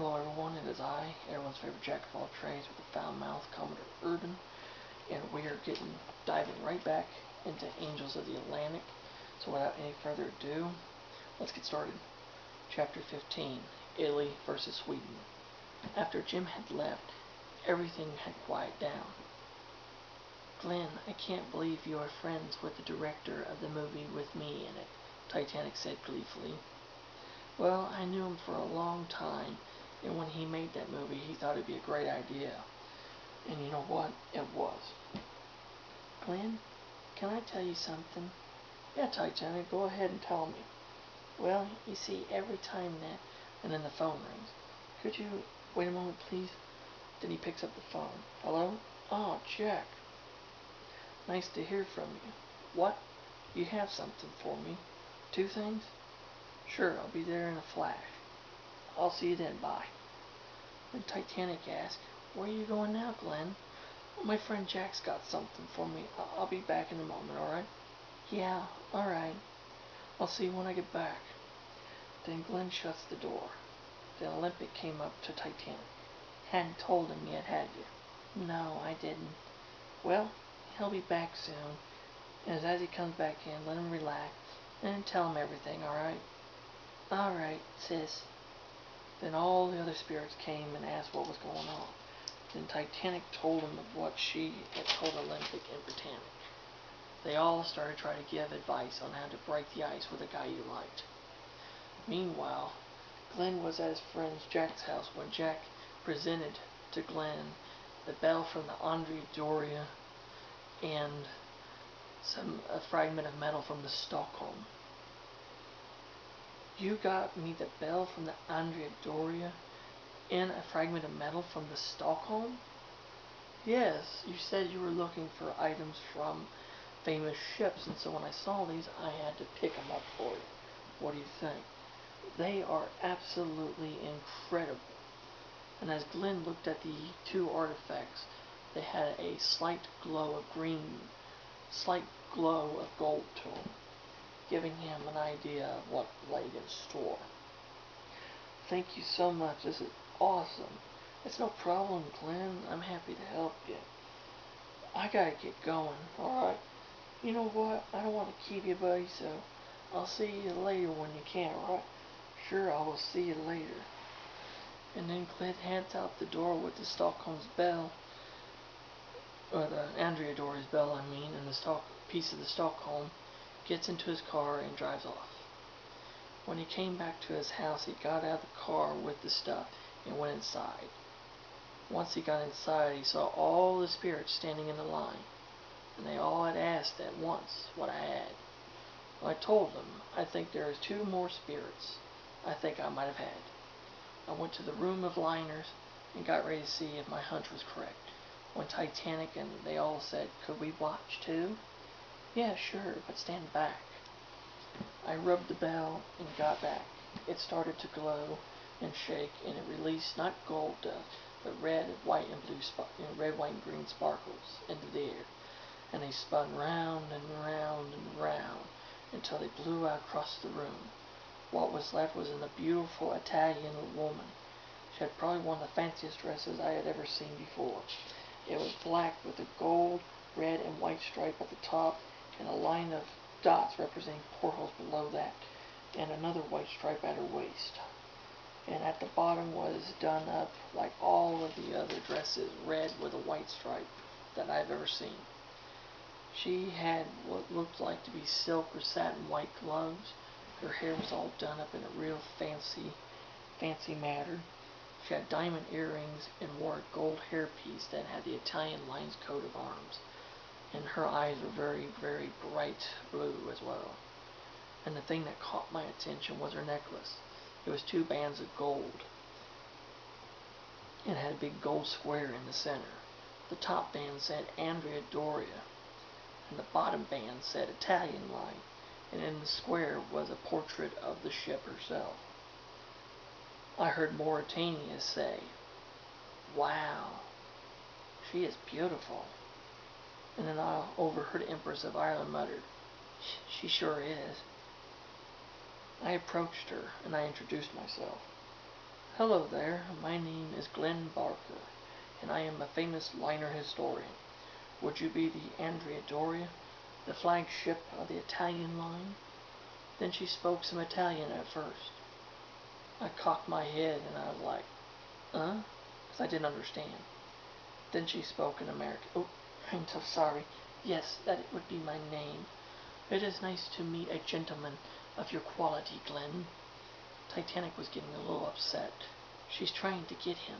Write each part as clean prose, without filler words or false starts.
Hello everyone, it is I, everyone's favorite jack of all trades with a foul mouth, Commodore Urban, and we are diving right back into Angels of the Atlantic. So without any further ado, let's get started. Chapter 15, Italy versus Sweden. After Jim had left, everything had quieted down. Glenn, I can't believe you are friends with the director of the movie with me in it, Titanic said gleefully. Well, I knew him for a long time, and when he made that movie, he thought it'd be a great idea. And you know what? It was. Glenn, can I tell you something? Yeah, Titanic, go ahead and tell me. Well, you see, every time that... And then the phone rings. Could you wait a moment, please? Then he picks up the phone. Hello? Oh, Jack. Nice to hear from you. What? You have something for me? 2 things? Sure, I'll be there in a flash. I'll see you then, bye. Then Titanic asked, where are you going now, Glenn? Well, my friend Jack's got something for me. I'll be back in a moment, alright? Yeah, alright. I'll see you when I get back. Then Glenn shuts the door. The Olympic came up to Titanic. Hadn't told him yet, had you? No, I didn't. Well, he'll be back soon. And as he comes back in, let him relax and tell him everything, alright? Alright, sis. Then all the other spirits came and asked what was going on. Then Titanic told them of what she had told Olympic and Britannic. They all started trying to give advice on how to break the ice with a guy you liked. Meanwhile, Glenn was at his friend Jack's house when Jack presented to Glenn the bell from the Andrea Doria and a fragment of metal from the Stockholm. You got me the bell from the Andrea Doria and a fragment of metal from the Stockholm? Yes, you said you were looking for items from famous ships, and so when I saw these, I had to pick them up for you. What do you think? They are absolutely incredible. And as Glenn looked at the 2 artifacts, they had a slight glow of gold to them, giving him an idea of what lay in store. Thank you so much. This is awesome. It's no problem, Glenn. I'm happy to help you. I gotta get going, alright? You know what? I don't want to keep you, buddy, so I'll see you later when you can, alright? Sure, I will see you later. And then Glenn heads out the door with the Stockholm's bell, or the Andrea Doria's bell, I mean, and the piece of the Stockholm, gets into his car and drives off. When he came back to his house, he got out of the car with the stuff and went inside. Once he got inside, he saw all the spirits standing in the line, and they all had asked at once what I had. Well, I told them, I think there is 2 more spirits I think I might have had. I went to the room of liners and got ready to see if my hunch was correct. When Titanic and they all said, could we watch too? Yeah, sure, but stand back. I rubbed the bell and got back. It started to glow and shake, and it released not gold dust, but red, white, and blue, red, white, and green sparkles into the air. And they spun round and round and round until they blew out across the room. What was left was a beautiful Italian woman. She had probably one of the fanciest dresses I had ever seen before. It was black with a gold, red, and white stripe at the top, and a line of dots representing portholes below that, and another white stripe at her waist. And at the bottom was done up like all of the other dresses, red with a white stripe that I've ever seen. She had what looked like to be silk or satin white gloves. Her hair was all done up in a real fancy manner. She had diamond earrings and wore a gold hairpiece that had the Italian lion's coat of arms. And her eyes were very, very bright blue as well. And the thing that caught my attention was her necklace. It was 2 bands of gold, and had a big gold square in the center. The top band said Andrea Doria, and the bottom band said Italian line, and in the square was a portrait of the ship herself. I heard Mauritania say, wow, she is beautiful. And then I overheard Empress of Ireland muttered, she sure is. I approached her, and I introduced myself. Hello there, my name is Glenn Barker, and I am a famous liner historian. Would you be the Andrea Doria, the flagship of the Italian line? Then she spoke some Italian at first. I cocked my head and I was like, because I didn't understand. Then she spoke in American. Oh, I'm so sorry. Yes, that would be my name. It is nice to meet a gentleman of your quality, Glenn. Titanic was getting a little upset. She's trying to get him.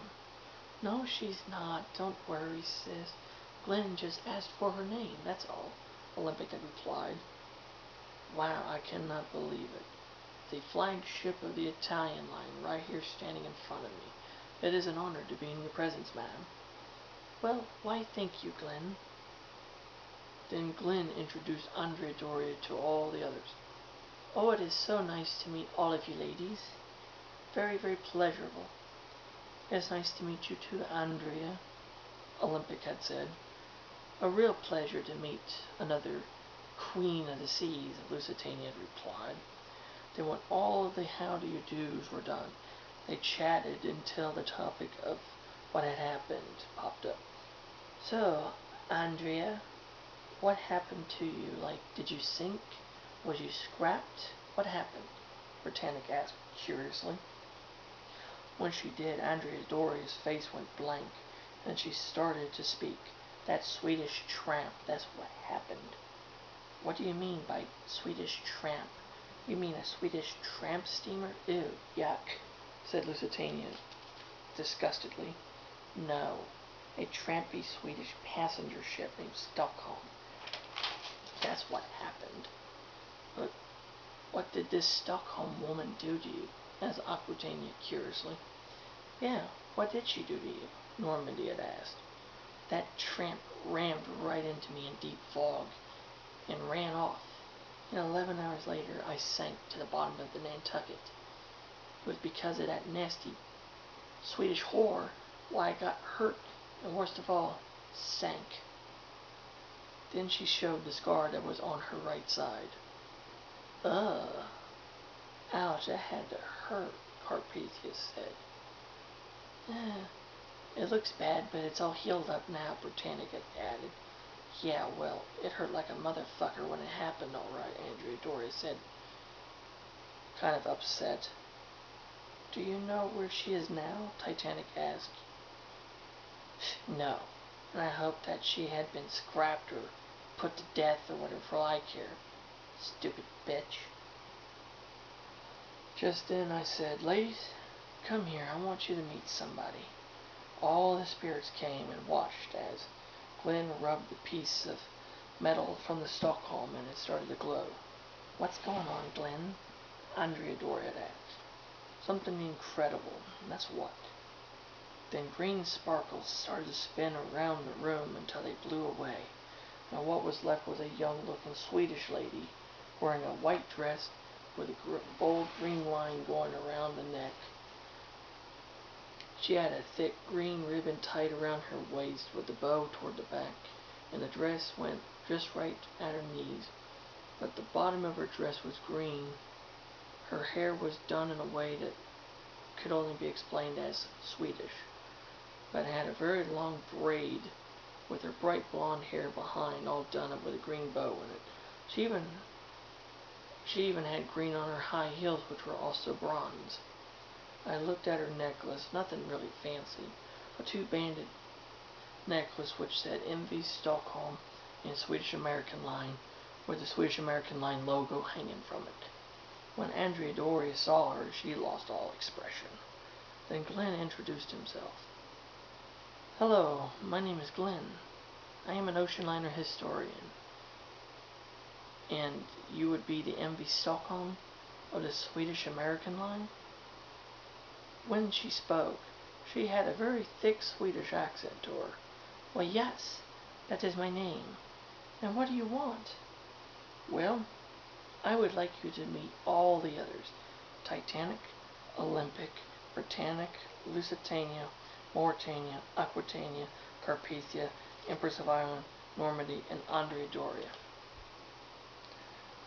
No, she's not. Don't worry, sis. Glenn just asked for her name, that's all, Olympic had replied. Wow, I cannot believe it. The flagship of the Italian line right here standing in front of me. It is an honor to be in your presence, madam. Well, why thank you, Glenn. Then Glenn introduced Andrea Doria to all the others. Oh, it is so nice to meet all of you ladies. Very, very pleasurable. It's nice to meet you too, Andrea, Olympic had said. A real pleasure to meet another Queen of the Seas, Lusitania had replied. Then when all of the how do you do's were done, they chatted until the topic of what had happened popped up. So, Andrea, what happened to you? Like, did you sink? Was you scrapped? What happened? Britannic asked curiously. When she did, Andrea Doria's face went blank, and she started to speak. That Swedish tramp, that's what happened. What do you mean by Swedish tramp? You mean a Swedish tramp steamer? Ew, yuck, said Lusitania disgustedly. No, a trampy Swedish passenger ship named Stockholm. That's what happened. But what did this Stockholm woman do to you? Asked Aquitania curiously. Yeah, what did she do to you? Normandy had asked. That tramp rammed right into me in deep fog and ran off. And 11 hours later, I sank to the bottom of the Nantucket. It was because of that nasty Swedish whore why I got hurt, and worst of all, sank. Then she showed the scar that was on her right side. Ugh. Ouch, that had to hurt, Carpathia said. It looks bad, but it's all healed up now, Britannic had added. Yeah, well, it hurt like a motherfucker when it happened, alright, Andrea Doria said, kind of upset. Do you know where she is now? Titanic asked. No, and I hope that she had been scrapped or put to death or whatever for all I care. Stupid bitch. Just then I said, ladies, come here, I want you to meet somebody. All the spirits came and watched as Glenn rubbed the piece of metal from the Stockholm and it started to glow. What's going on, Glenn? Andrea Doria had asked. Something incredible, and that's what. Then green sparkles started to spin around the room until they blew away. And what was left was a young-looking Swedish lady wearing a white dress with a bold green line going around the neck. She had a thick green ribbon tied around her waist with the bow toward the back, and the dress went just right at her knees. But the bottom of her dress was green. Her hair was done in a way that could only be explained as Swedish, but had a very long braid with her bright blonde hair behind, all done up with a green bow in it. She even had green on her high heels, which were also bronze. I looked at her necklace, nothing really fancy, a two-banded necklace which said MV Stockholm and Swedish American Line, with the Swedish American Line logo hanging from it. When Andrea Doria saw her, she lost all expression. Then Glenn introduced himself. Hello, my name is Glenn. I am an ocean liner historian. And you would be the MV Stockholm of the Swedish American Line? When she spoke, she had a very thick Swedish accent to her. Well, yes, that is my name. And what do you want? Well, I would like you to meet all the others. Titanic, Olympic, Britannic, Lusitania, Mauretania, Aquitania, Carpathia, Empress of Ireland, Normandy, and Andrea Doria.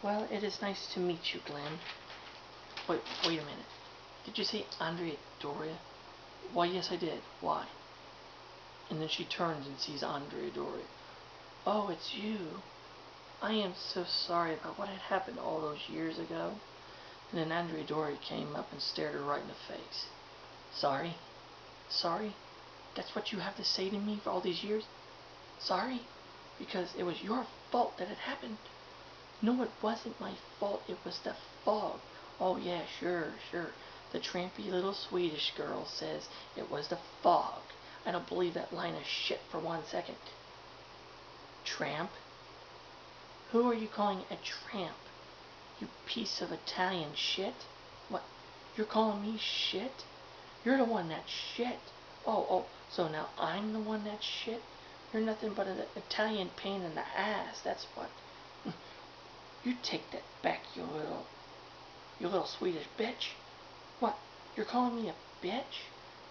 Well, it is nice to meet you, Glenn. Wait a minute. Did you see Andrea Doria? Why, yes, I did. Why? And then she turns and sees Andrea Doria. Oh, it's you. I am so sorry about what had happened all those years ago. And then Andrea Doria came up and stared her right in the face. Sorry? Sorry? That's what you have to say to me for all these years? Sorry? Because it was your fault that it happened. No, it wasn't my fault. It was the fog. Oh, yeah, sure. The trampy little Swedish girl says it was the fog. I don't believe that line of shit for 1 second. Tramp? Who are you calling a tramp? You piece of Italian shit? What? You're calling me shit? You're the one that's shit. Oh, so now I'm the one that's shit? You're nothing but an Italian pain in the ass, that's what. You take that back, you little Swedish bitch. What? You're calling me a bitch?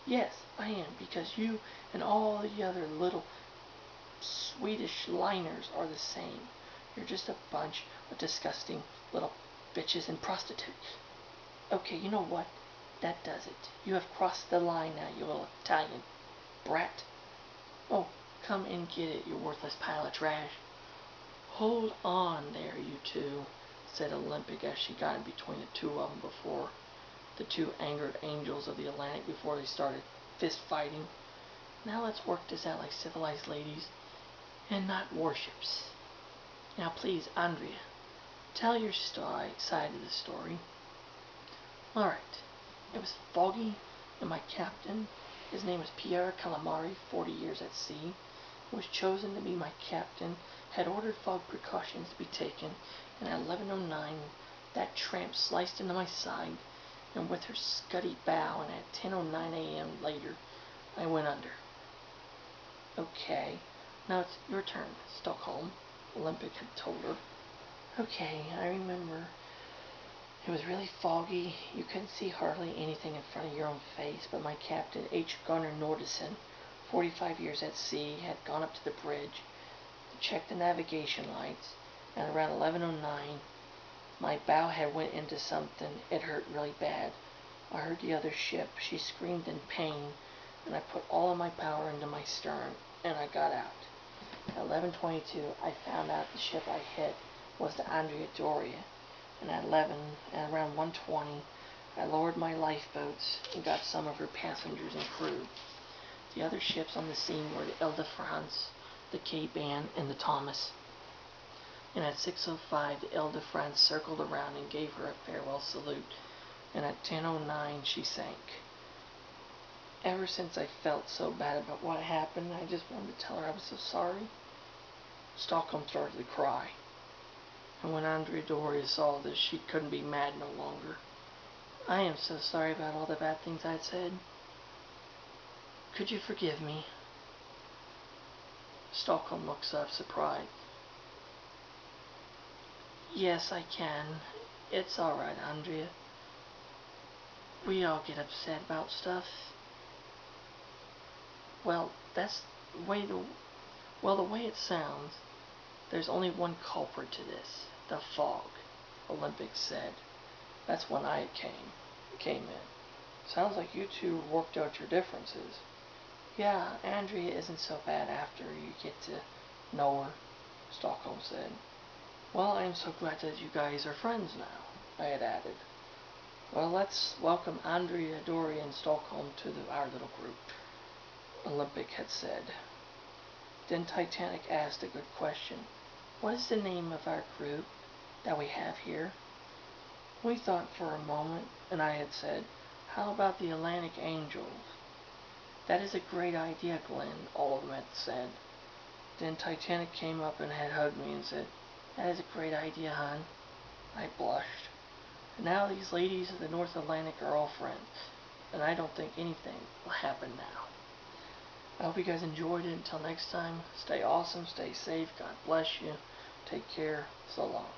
Yes, I am, because you and all the other little Swedish liners are the same. You're just a bunch of disgusting little bitches and prostitutes. Okay, you know what? That does it. You have crossed the line now, you little Italian brat. Oh, come and get it, you worthless pile of trash. Hold on there, you two, said Olympic as she got in between the two of them before the two angered angels of the Atlantic before they started fist fighting. Now let's work this out like civilized ladies and not warships. Now please, Andrea, tell your side of the story. Alright, it was foggy, and my captain, his name was Pierre Calamari, 40 years at sea, was chosen to be my captain, had ordered fog precautions to be taken, and at 11:09 that tramp sliced into my side, and with her scuddy bow, and at 10:09 a.m. later, I went under. Okay, now it's your turn, Stockholm, Olympic had told her. Okay, I remember. It was really foggy. You couldn't see hardly anything in front of your own face, but my captain, H. Gunnar Nordesen, 45 years at sea, had gone up to the bridge to check the navigation lights, and around 11:09, my bow head went into something. It hurt really bad. I heard the other ship. She screamed in pain, and I put all of my power into my stern, and I got out. At 11:22, I found out the ship I hit was the Andrea Doria, and at around 1:20, I lowered my lifeboats and got some of her passengers and crew. The other ships on the scene were the Ile de France, the Cape Ann, and the Thomas. And at 6:05, the Ile de France circled around and gave her a farewell salute, and at 10:09 she sank. Ever since I felt so bad about what happened, I just wanted to tell her I was so sorry. Stockholm started to cry. And when Andrea Doria saw this, she couldn't be mad no longer. I am so sorry about all the bad things I'd said. Could you forgive me? Stockholm looks up, surprised. Yes, I can. It's alright, Andrea. We all get upset about stuff. Well, that's the way the way it sounds, there's only one culprit to this. The fog, Olympic said. That's when I came in. Sounds like you two worked out your differences. Yeah, Andrea isn't so bad after you get to know her, Stockholm said. Well, I am so glad that you guys are friends now, I had added. Well, let's welcome Andrea Doria and Stockholm to our little group, Olympic had said. Then Titanic asked a good question. What is the name of our group that we have here? We thought for a moment, and I had said, how about the Atlantic Angels? That is a great idea, Glenn, all of them had said. Then Titanic came up and had hugged me and said, that is a great idea, hon. I blushed. And now these ladies of the North Atlantic are all friends, and I don't think anything will happen now. I hope you guys enjoyed it. Until next time, stay awesome, stay safe, God bless you, take care, so long.